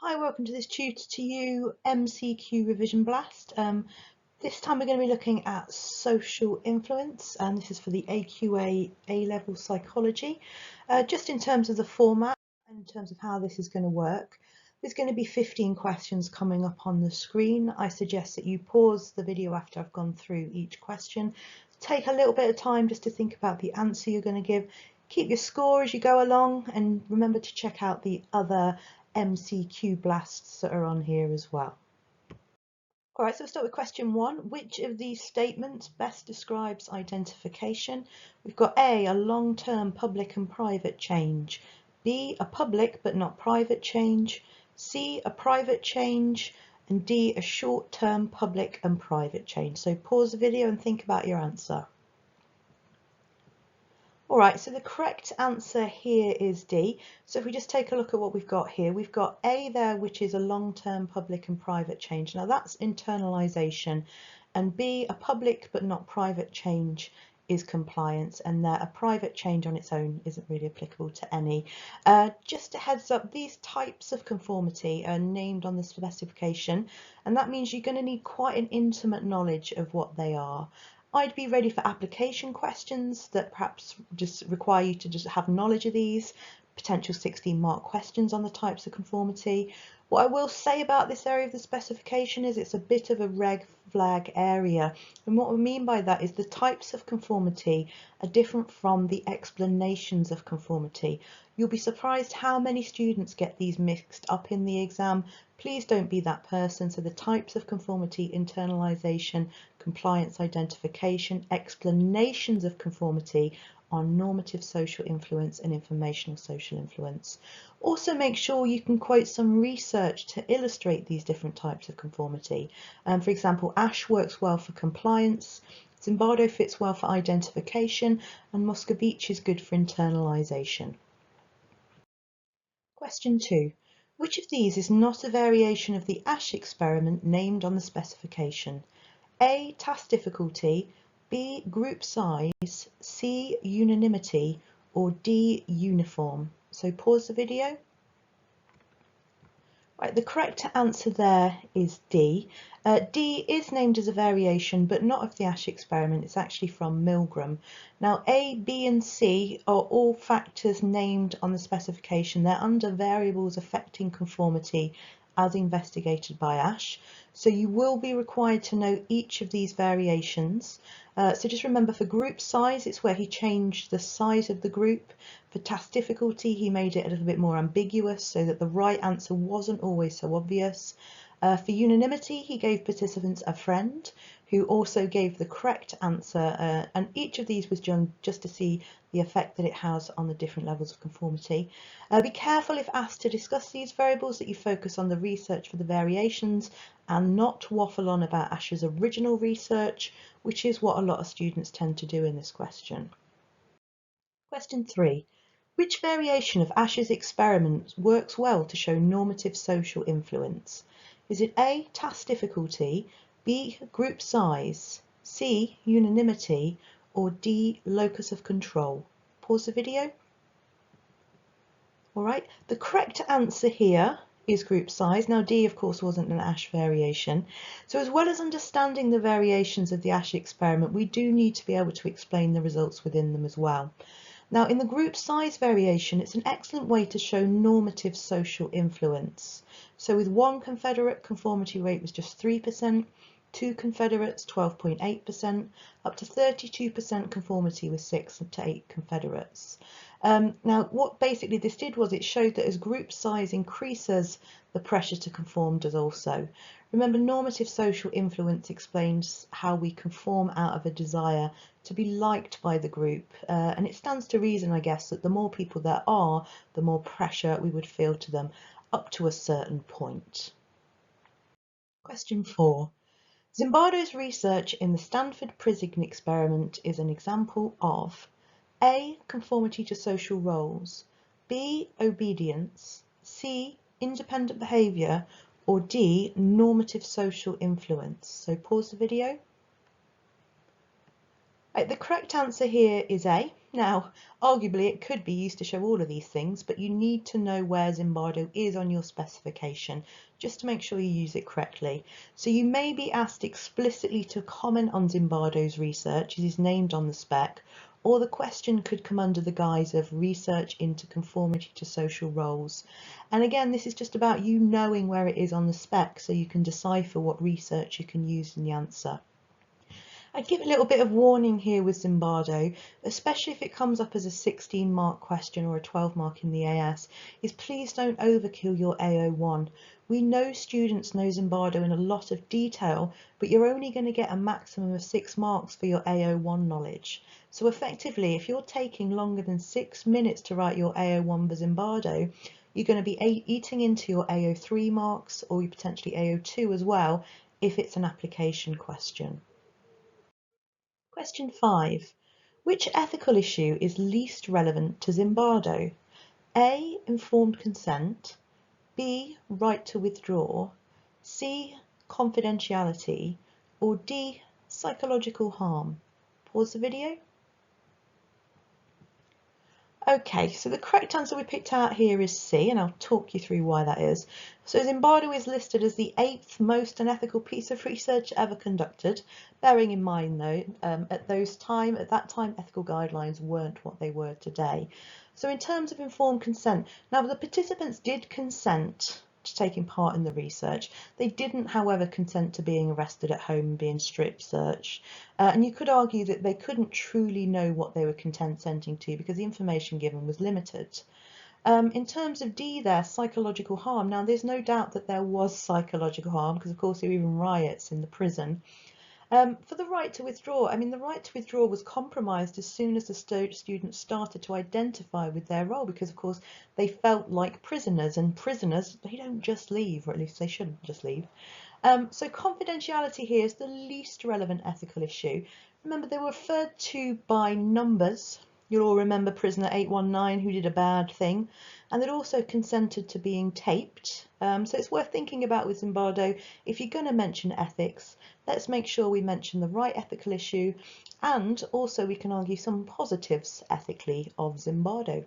Hi, welcome to this Tutor to You MCQ revision blast. This time we're going to be looking at social influence, and this is for the AQA A Level Psychology. Just in terms of the format and in terms of how this is going to work, there's going to be 15 questions coming up on the screen. I suggest that you pause the video after I've gone through each question. Take a little bit of time just to think about the answer you're going to give. Keep your score as you go along, and remember to check out the other MCQ blasts that are on here as well. All right, so we'll start with question 1. Which of these statements best describes identification? We've got A, long-term public and private change. B, a public but not private change. C, a private change. And D, a short-term public and private change. So pause the video and think about your answer. All right, so the correct answer here is D. So if we just take a look at what we've got here, we've got A there, which is a long-term public and private change. Now that's internalisation, and B, a public but not private change, is compliance, and there a private change on its own isn't really applicable to any. Just a heads up, these types of conformity are named on the specification, and that means you're going to need quite an intimate knowledge of what they are. I'd be ready for application questions that perhaps just require you to just have knowledge of these, potential 16-mark questions on the types of conformity. What I will say about this area of the specification is it's a bit of a red flag area, and what we mean by that is the types of conformity are different from the explanations of conformity. You'll be surprised how many students get these mixed up in the exam. Please don't be that person. So the types of conformity: internalisation, compliance, identification. Explanations of conformity are normative social influence and informational social influence. Also make sure you can quote some research to illustrate these different types of conformity. For example, Asch works well for compliance, Zimbardo fits well for identification, and Moscovici is good for internalisation. Question 2. Which of these is not a variation of the Asch experiment named on the specification? A, task difficulty. B, group size. C, unanimity. Or D, uniform. So pause the video. Right, the correct answer there is D. D is named as a variation, but not of the Asch experiment. It's actually from Milgram. Now, A, B, and C are all factors named on the specification. They're under variables affecting conformity as investigated by Asch. So you will be required to know each of these variations. So just remember, for group size, it's where he changed the size of the group. For task difficulty, he made it a little bit more ambiguous so that the right answer wasn't always so obvious. For unanimity, he gave participants a friend who also gave the correct answer, and each of these was done just to see the effect that it has on the different levels of conformity. Be careful if asked to discuss these variables that you focus on the research for the variations and not waffle on about Asch's original research, which is what a lot of students tend to do in this question. Question 3. Which variation of Asch's experiment works well to show normative social influence? Is it A, task difficulty, B, group size, C, unanimity, or D, locus of control? Pause the video. All right, the correct answer here is group size. Now, D, of course, wasn't an Asch variation. So as well as understanding the variations of the Asch experiment, we do need to be able to explain the results within them as well. Now, in the group size variation, it's an excellent way to show normative social influence. So with one confederate, conformity rate was just 3%, two confederates, 12.8%, up to 32% conformity with 6 to 8 confederates. Now, what basically this did was it showed that as group size increases, the pressure to conform does also. Remember, normative social influence explains how we conform out of a desire to be liked by the group, and it stands to reason, I guess, that the more people there are, the more pressure we would feel to them up to a certain point. Question 4. Zimbardo's research in the Stanford Prison experiment is an example of A, conformity to social roles, B, obedience, C, independent behaviour, or D, normative social influence. So pause the video. Right, the correct answer here is A. Now, arguably it could be used to show all of these things, but you need to know where Zimbardo is on your specification, just to make sure you use it correctly. So you may be asked explicitly to comment on Zimbardo's research, as is named on the spec, or the question could come under the guise of research into conformity to social roles. And again, this is just about you knowing where it is on the spec so you can decipher what research you can use in the answer. I'd give a little bit of warning here with Zimbardo, especially if it comes up as a 16-mark question or a 12-mark in the AS, is please don't overkill your AO1. We know students know Zimbardo in a lot of detail, but you're only going to get a maximum of 6 marks for your AO1 knowledge. So effectively, if you're taking longer than 6 minutes to write your AO1 for Zimbardo, you're going to be eating into your AO3 marks or potentially AO2 as well if it's an application question. Question 5. Which ethical issue is least relevant to Zimbardo? A. Informed consent. B. Right to withdraw. C. Confidentiality. Or D. Psychological harm. Pause the video. Okay, so the correct answer we picked out here is C, and I'll talk you through why that is. So Zimbardo is listed as the 8th most unethical piece of research ever conducted, bearing in mind though, at that time ethical guidelines weren't what they were today. So in terms of informed consent, now the participants did consent to taking part in the research. They didn't, however, consent to being arrested at home and being strip searched. And you could argue that they couldn't truly know what they were consenting to because the information given was limited. In terms of D there, psychological harm. Now, there's no doubt that there was psychological harm because, of course, there were even riots in the prison. For the right to withdraw, I mean, the right to withdraw was compromised as soon as the students started to identify with their role because, of course, they felt like prisoners, and prisoners, they don't just leave, or at least they shouldn't just leave. So confidentiality here is the least relevant ethical issue. Remember, they were referred to by numbers. You'll all remember prisoner 819 who did a bad thing, and they'd also consented to being taped. So it's worth thinking about with Zimbardo. If you're going to mention ethics, let's make sure we mention the right ethical issue, and also we can argue some positives ethically of Zimbardo.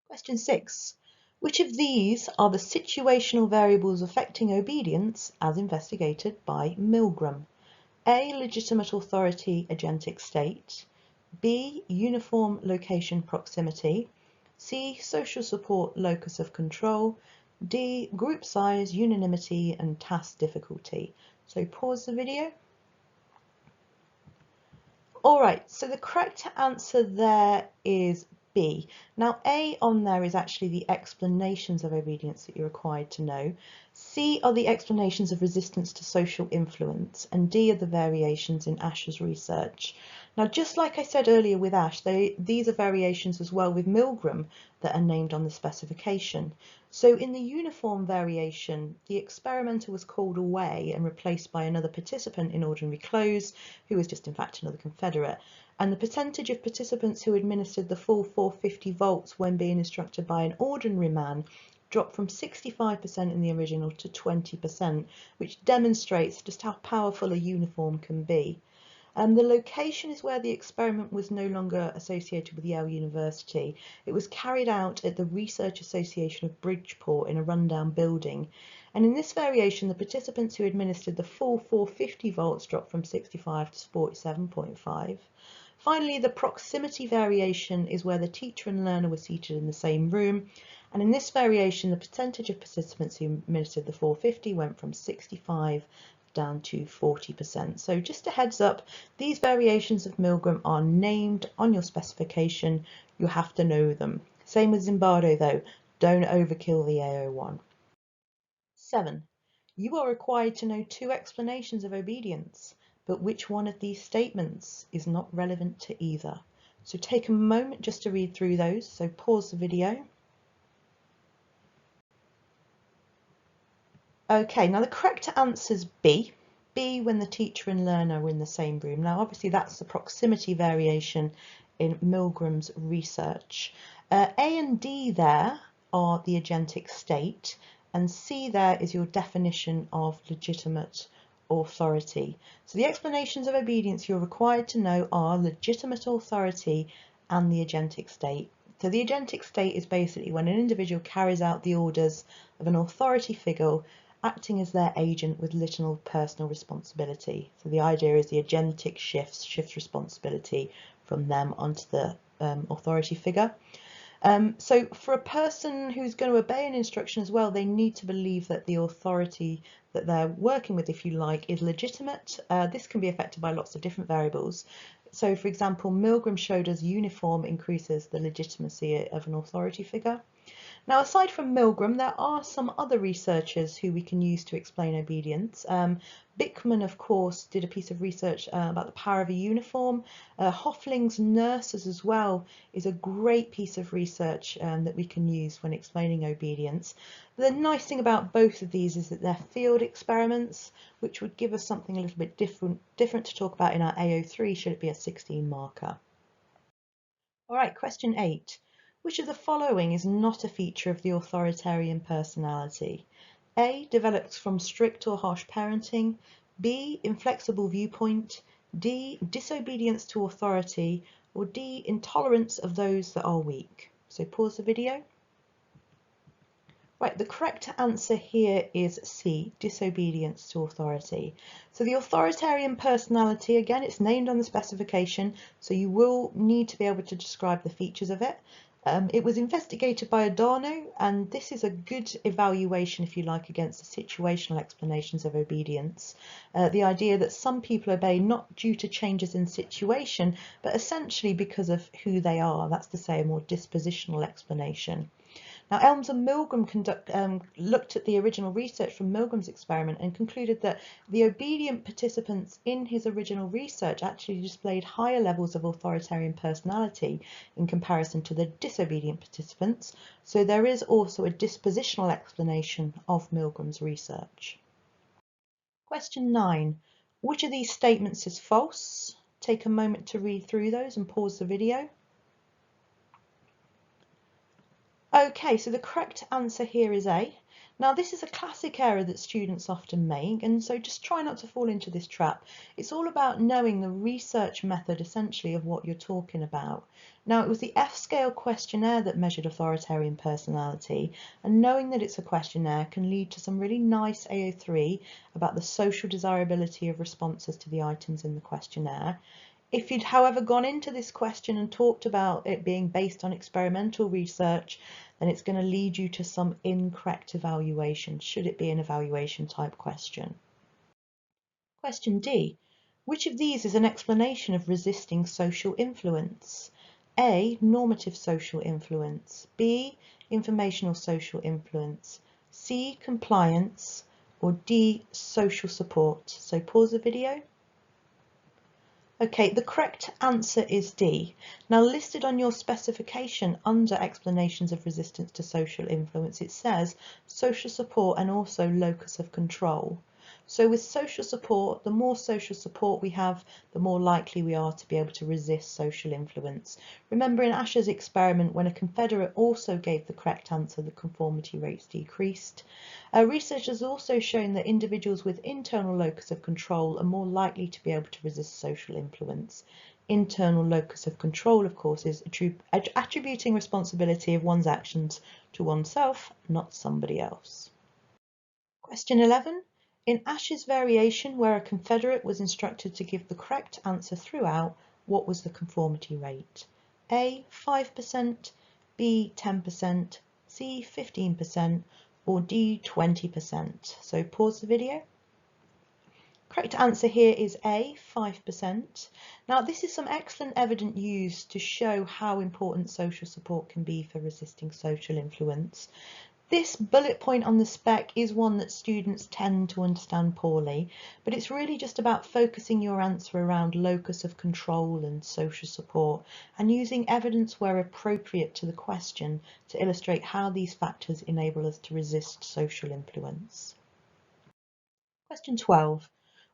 Question 6. Which of these are the situational variables affecting obedience as investigated by Milgram? A. Legitimate authority agentic state. B. Uniform location proximity. C. Social support locus of control. D. Group size, unanimity and task difficulty. So pause the video. Alright, so the correct answer there is B. Now A on there is actually the explanations of obedience that you're required to know. C are the explanations of resistance to social influence, and D are the variations in Asch's research. Now, just like I said earlier with Asch, these are variations as well with Milgram that are named on the specification. So in the uniform variation, the experimenter was called away and replaced by another participant in ordinary clothes, who was just in fact another confederate. And the percentage of participants who administered the full 450 volts when being instructed by an ordinary man dropped from 65% in the original to 20%, which demonstrates just how powerful a uniform can be. The location is where the experiment was no longer associated with Yale University. It was carried out at the Research Association of Bridgeport in a rundown building. And in this variation, the participants who administered the full 450 volts dropped from 65 to 47.5. Finally, the proximity variation is where the teacher and learner were seated in the same room. And in this variation, the percentage of participants who administered the 450 went from 65 down to 40%. So just a heads up, these variations of Milgram are named on your specification. You have to know them. Same with Zimbardo though, don't overkill the AO1. 7. You are required to know 2 explanations of obedience, but which one of these statements is not relevant to either? So take a moment just to read through those, so pause the video. Okay, now the correct answer is B. B when the teacher and learner are in the same room. Now obviously that's the proximity variation in Milgram's research. A and D there are the agentic state, and C there is your definition of legitimate authority. So the explanations of obedience you're required to know are legitimate authority and the agentic state. So the agentic state is basically when an individual carries out the orders of an authority figure acting as their agent with little personal responsibility. So the idea is the agentic shifts responsibility from them onto the authority figure. So for a person who's going to obey an instruction as well, they need to believe that the authority that they're working with, if you like, is legitimate. This can be affected by lots of different variables. So for example, Milgram showed us uniform increases the legitimacy of an authority figure. Now, aside from Milgram, there are some other researchers who we can use to explain obedience. Bickman, of course, did a piece of research about the power of a uniform. Hoffling's Nurses as well is a great piece of research that we can use when explaining obedience. The nice thing about both of these is that they're field experiments, which would give us something a little bit different to talk about in our AO3 should it be a 16 marker. All right, question 8. Which of the following is not a feature of the authoritarian personality? A. Develops from strict or harsh parenting. B. Inflexible viewpoint. D. Disobedience to authority. Or D. Intolerance of those that are weak. So pause the video. Right, the correct answer here is C, disobedience to authority. So the authoritarian personality, again, it's named on the specification, so you will need to be able to describe the features of it. It was investigated by Adorno, and this is a good evaluation, if you like, against the situational explanations of obedience. The idea that some people obey not due to changes in situation, but essentially because of who they are. That's to say, a more dispositional explanation. Now, Elms and Milgram looked at the original research from Milgram's experiment and concluded that the obedient participants in his original research actually displayed higher levels of authoritarian personality in comparison to the disobedient participants. So there is also a dispositional explanation of Milgram's research. Question 9. Which of these statements is false? Take a moment to read through those and pause the video. Okay, so the correct answer here is A. Now this is a classic error that students often make, and so just try not to fall into this trap. It's all about knowing the research method essentially of what you're talking about. Now it was the F-scale questionnaire that measured authoritarian personality, and knowing that it's a questionnaire can lead to some really nice AO3 about the social desirability of responses to the items in the questionnaire. If you'd, however, gone into this question and talked about it being based on experimental research, then it's going to lead you to some incorrect evaluation, should it be an evaluation type question. Question D. Which of these is an explanation of resisting social influence? A. Normative social influence. B. Informational social influence. C. Compliance. Or D. Social support. So pause the video. Okay, the correct answer is D. Now listed on your specification under explanations of resistance to social influence, it says social support and also locus of control. So with social support, the more social support we have, the more likely we are to be able to resist social influence. Remember in Asch's experiment, when a confederate also gave the correct answer, the conformity rates decreased. Research has also shown that individuals with internal locus of control are more likely to be able to resist social influence. Internal locus of control, of course, is attributing responsibility of one's actions to oneself, not somebody else. Question 11. In Asch's variation, where a confederate was instructed to give the correct answer throughout, what was the conformity rate? A. 5%, B. 10%, C. 15%, or D. 20%. So pause the video. Correct answer here is A, 5%. Now this is some excellent evidence used to show how important social support can be for resisting social influence. This bullet point on the spec is one that students tend to understand poorly, but it's really just about focusing your answer around locus of control and social support and using evidence where appropriate to the question to illustrate how these factors enable us to resist social influence. Question 12.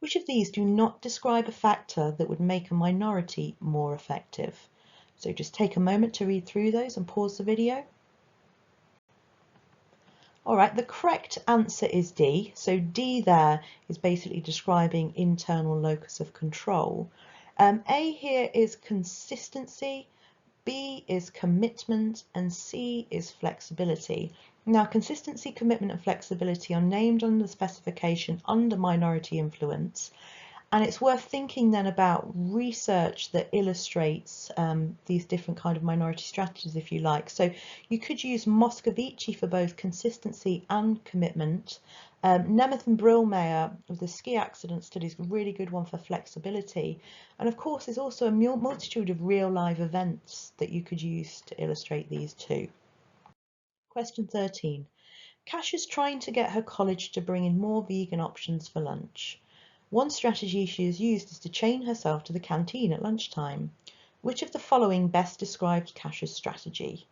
Which of these do not describe a factor that would make a minority more effective? So just take a moment to read through those and pause the video. All right, the correct answer is D. So D there is basically describing internal locus of control. A here is consistency, B is commitment, and C is flexibility. Now, consistency, commitment, and flexibility are named under the specification under minority influence. And it's worth thinking then about research that illustrates these different kind of minority strategies, if you like. So you could use Moscovici for both consistency and commitment. Nemeth and Brillmeyer with the ski accident study is a really good one for flexibility. And of course, there's also a multitude of real live events that you could use to illustrate these two. Question 13. Kasia is trying to get her college to bring in more vegan options for lunch. One strategy she has used is to chain herself to the canteen at lunchtime. Which of the following best describes Kasia's strategy?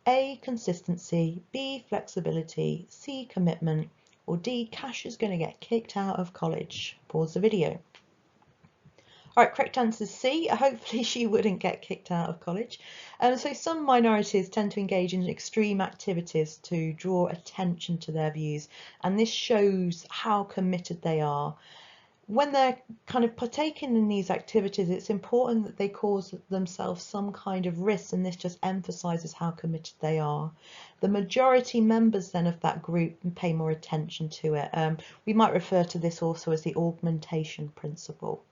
A. Consistency, B. Flexibility, C. Commitment, or D. Kasia's going to get kicked out of college. Pause the video. All right, correct answer is C. Hopefully she wouldn't get kicked out of college. So some minorities tend to engage in extreme activities to draw attention to their views, and this shows how committed they are. When they're kind of partaking in these activities, it's important that they cause themselves some kind of risk, and this just emphasises how committed they are. The majority members then of that group pay more attention to it. We might refer to this also as the augmentation principle.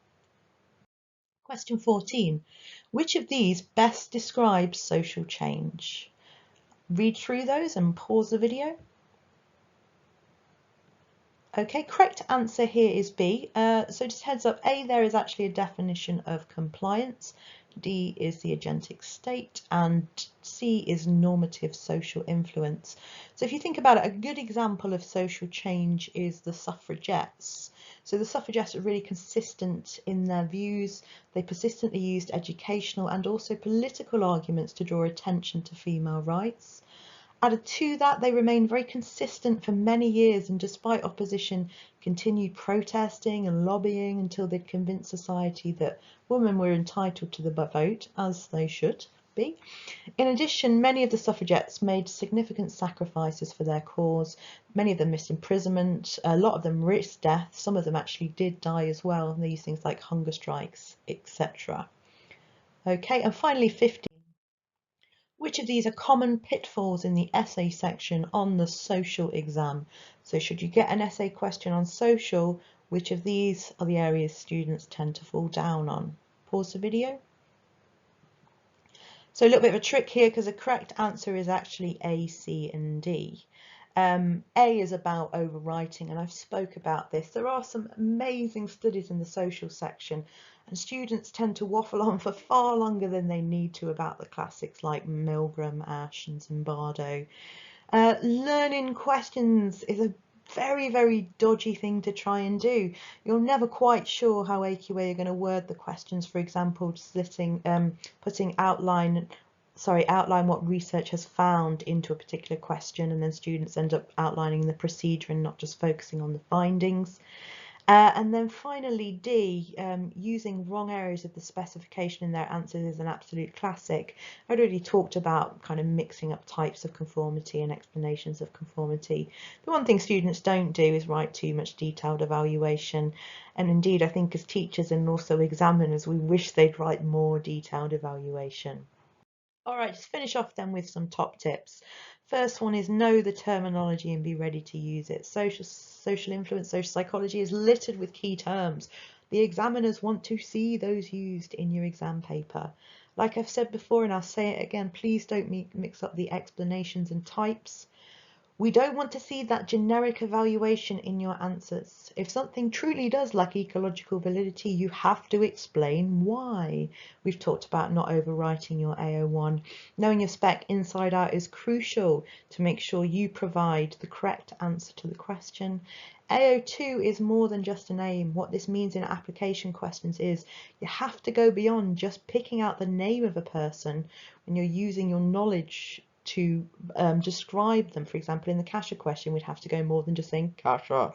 Question 14. Which of these best describes social change? Read through those and pause the video. Okay, correct answer here is B. So just heads up, A there is actually a definition of compliance, D is the agentic state, and C is normative social influence. So if you think about it, a good example of social change is the suffragettes. So the suffragettes are really consistent in their views. They persistently used educational and also political arguments to draw attention to female rights. Added to that, they remained very consistent for many years, and despite opposition, continued protesting and lobbying until they'd convinced society that women were entitled to the vote, as they should be. In addition, many of the suffragettes made significant sacrifices for their cause. Many of them missed imprisonment, a lot of them risked death, some of them actually did die as well, and these things like hunger strikes, etc. Okay, and finally 15. Which of these are common pitfalls in the essay section on the social exam? So should you get an essay question on social, which of these are the areas students tend to fall down on? Pause the video. So a little bit of a trick here, because the correct answer is actually A, C and D. A is about overwriting, and I've spoke about this. There are some amazing studies in the social section, and students tend to waffle on for far longer than they need to about the classics like Milgram, Asch and Zimbardo. Learning questions is a very, very dodgy thing to try and do. You're never quite sure how AQA are going to word the questions. For example, putting outline what research has found into a particular question, and then students end up outlining the procedure and not just focusing on the findings. And then finally D, using wrong areas of the specification in their answers is an absolute classic. I'd already talked about kind of mixing up types of conformity and explanations of conformity. The one thing students don't do is write too much detailed evaluation, and indeed I think as teachers and also examiners we wish they'd write more detailed evaluation. All right, just finish off then with some top tips. First one is know the terminology and be ready to use it. Social influence, social psychology is littered with key terms. The examiners want to see those used in your exam paper. Like I've said before, and I'll say it again, please don't mix up the explanations and types. We don't want to see that generic evaluation in your answers. If something truly does lack ecological validity, you have to explain why. We've talked about not overwriting your AO1. Knowing your spec inside out is crucial to make sure you provide the correct answer to the question. AO2 is more than just a name. What this means in application questions is you have to go beyond just picking out the name of a person when you're using your knowledge to describe them. For example, in the Kasia question, we'd have to go more than just saying Kasia.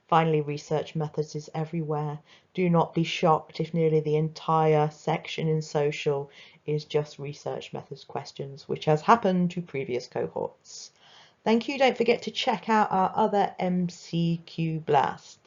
Finally, research methods is everywhere. Do not be shocked if nearly the entire section in social is just research methods questions, which has happened to previous cohorts. Thank you. Don't forget to check out our other MCQ blasts.